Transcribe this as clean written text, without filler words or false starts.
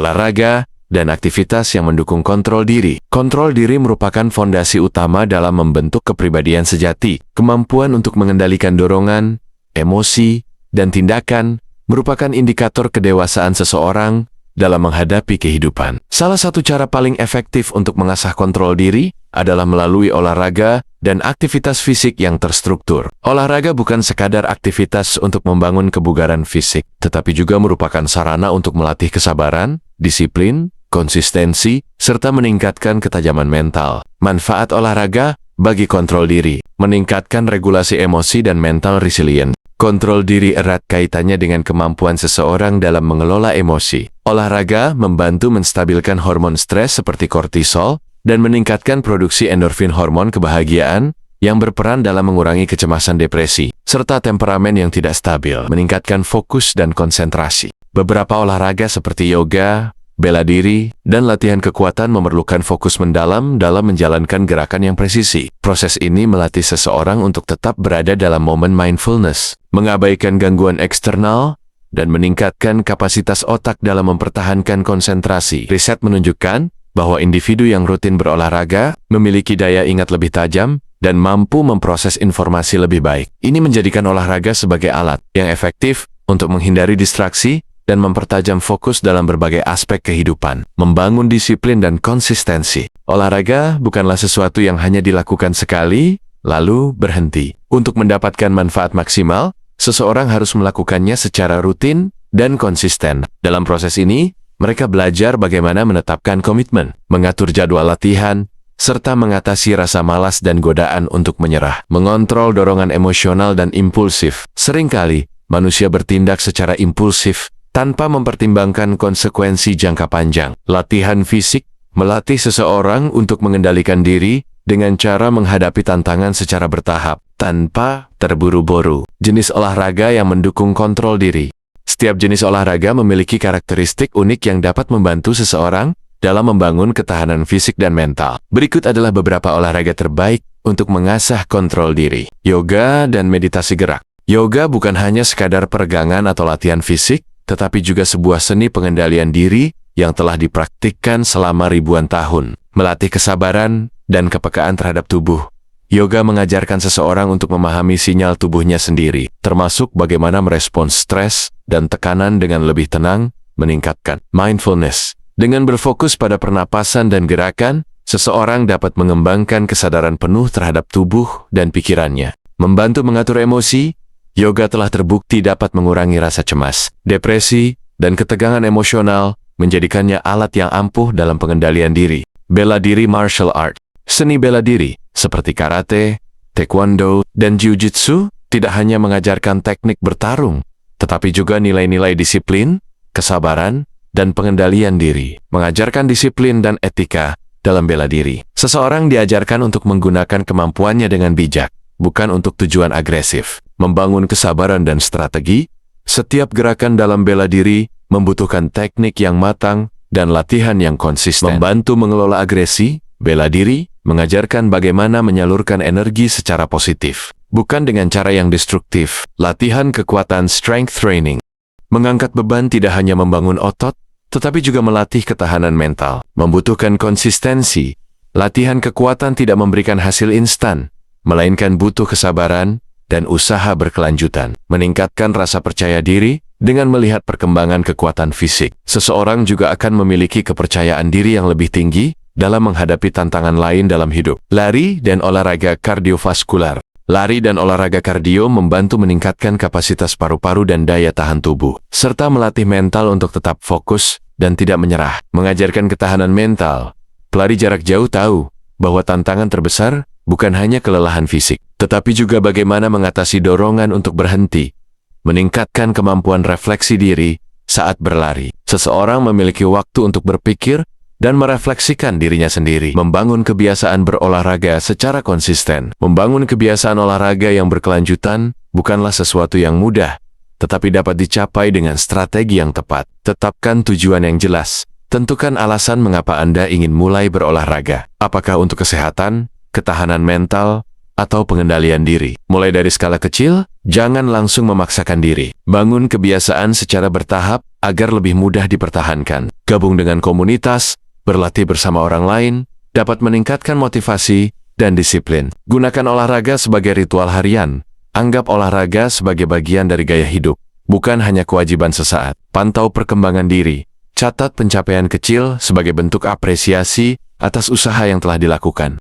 olahraga, dan aktivitas yang mendukung kontrol diri. Kontrol diri merupakan fondasi utama dalam membentuk kepribadian sejati. Kemampuan untuk mengendalikan dorongan, emosi, dan tindakan merupakan indikator kedewasaan seseorang dalam menghadapi kehidupan. Salah satu cara paling efektif untuk mengasah kontrol diri adalah melalui olahraga dan aktivitas fisik yang terstruktur. Olahraga bukan sekadar aktivitas untuk membangun kebugaran fisik, tetapi juga merupakan sarana untuk melatih kesabaran, disiplin, konsistensi, serta meningkatkan ketajaman mental. Manfaat olahraga bagi kontrol diri: meningkatkan regulasi emosi dan mental resilient. Kontrol diri erat kaitannya dengan kemampuan seseorang dalam mengelola emosi. Olahraga membantu menstabilkan hormon stres seperti kortisol dan meningkatkan produksi endorfin, hormon kebahagiaan, yang berperan dalam mengurangi kecemasan, depresi, serta temperamen yang tidak stabil, meningkatkan fokus dan konsentrasi. Beberapa olahraga seperti yoga, bela diri, dan latihan kekuatan memerlukan fokus mendalam dalam menjalankan gerakan yang presisi. Proses ini melatih seseorang untuk tetap berada dalam momen mindfulness, mengabaikan gangguan eksternal, dan meningkatkan kapasitas otak dalam mempertahankan konsentrasi. Riset menunjukkan bahwa individu yang rutin berolahraga memiliki daya ingat lebih tajam dan mampu memproses informasi lebih baik. Ini menjadikan olahraga sebagai alat yang efektif untuk menghindari distraksi dan mempertajam fokus dalam berbagai aspek kehidupan. Membangun disiplin dan konsistensi. Olahraga bukanlah sesuatu yang hanya dilakukan sekali, lalu berhenti. Untuk mendapatkan manfaat maksimal, seseorang harus melakukannya secara rutin dan konsisten. Dalam proses ini, mereka belajar bagaimana menetapkan komitmen, mengatur jadwal latihan, serta mengatasi rasa malas dan godaan untuk menyerah. Mengontrol dorongan emosional dan impulsif. Seringkali, manusia bertindak secara impulsif tanpa mempertimbangkan konsekuensi jangka panjang. Latihan fisik melatih seseorang untuk mengendalikan diri dengan cara menghadapi tantangan secara bertahap, tanpa terburu-buru. Jenis olahraga yang mendukung kontrol diri. Setiap jenis olahraga memiliki karakteristik unik yang dapat membantu seseorang dalam membangun ketahanan fisik dan mental. Berikut adalah beberapa olahraga terbaik untuk mengasah kontrol diri. Yoga dan meditasi gerak. Yoga bukan hanya sekadar peregangan atau latihan fisik, tetapi juga sebuah seni pengendalian diri yang telah dipraktikkan selama ribuan tahun. Melatih kesabaran dan kepekaan terhadap tubuh. Yoga mengajarkan seseorang untuk memahami sinyal tubuhnya sendiri, termasuk bagaimana merespons stres dan tekanan dengan lebih tenang, meningkatkan mindfulness. Dengan berfokus pada pernapasan dan gerakan, seseorang dapat mengembangkan kesadaran penuh terhadap tubuh dan pikirannya. Membantu mengatur emosi. Yoga telah terbukti dapat mengurangi rasa cemas, depresi, dan ketegangan emosional, menjadikannya alat yang ampuh dalam pengendalian diri. Bela diri martial art. Seni bela diri, seperti karate, taekwondo, dan jiu-jitsu, tidak hanya mengajarkan teknik bertarung, tetapi juga nilai-nilai disiplin, kesabaran, dan pengendalian diri. Mengajarkan disiplin dan etika dalam bela diri. Seseorang diajarkan untuk menggunakan kemampuannya dengan bijak, bukan untuk tujuan agresif. Membangun kesabaran dan strategi. Setiap gerakan dalam bela diri membutuhkan teknik yang matang dan latihan yang konsisten. Membantu mengelola agresi. Bela diri mengajarkan bagaimana menyalurkan energi secara positif, bukan dengan cara yang destruktif. Latihan kekuatan strength training. Mengangkat beban tidak hanya membangun otot, tetapi juga melatih ketahanan mental. Membutuhkan konsistensi. Latihan kekuatan tidak memberikan hasil instan, melainkan butuh kesabaran dan usaha berkelanjutan. Meningkatkan rasa percaya diri dengan melihat perkembangan kekuatan fisik. Seseorang juga akan memiliki kepercayaan diri yang lebih tinggi dalam menghadapi tantangan lain dalam hidup. Lari dan olahraga kardiovaskular. Lari dan olahraga kardio membantu meningkatkan kapasitas paru-paru dan daya tahan tubuh, serta melatih mental untuk tetap fokus dan tidak menyerah. Mengajarkan ketahanan mental. Pelari jarak jauh tahu bahwa tantangan terbesar bukan hanya kelelahan fisik, tetapi juga bagaimana mengatasi dorongan untuk berhenti. Meningkatkan kemampuan refleksi diri saat berlari. Seseorang memiliki waktu untuk berpikir dan merefleksikan dirinya sendiri. Membangun kebiasaan berolahraga secara konsisten. Membangun kebiasaan olahraga yang berkelanjutan bukanlah sesuatu yang mudah, tetapi dapat dicapai dengan strategi yang tepat. Tetapkan tujuan yang jelas. Tentukan alasan mengapa Anda ingin mulai berolahraga. Apakah untuk kesehatan, ketahanan mental, atau pengendalian diri. Mulai dari skala kecil, jangan langsung memaksakan diri. Bangun kebiasaan secara bertahap agar lebih mudah dipertahankan. Gabung dengan komunitas, berlatih bersama orang lain, dapat meningkatkan motivasi dan disiplin. Gunakan olahraga sebagai ritual harian. Anggap olahraga sebagai bagian dari gaya hidup, bukan hanya kewajiban sesaat. Pantau perkembangan diri. Catat pencapaian kecil sebagai bentuk apresiasi atas usaha yang telah dilakukan.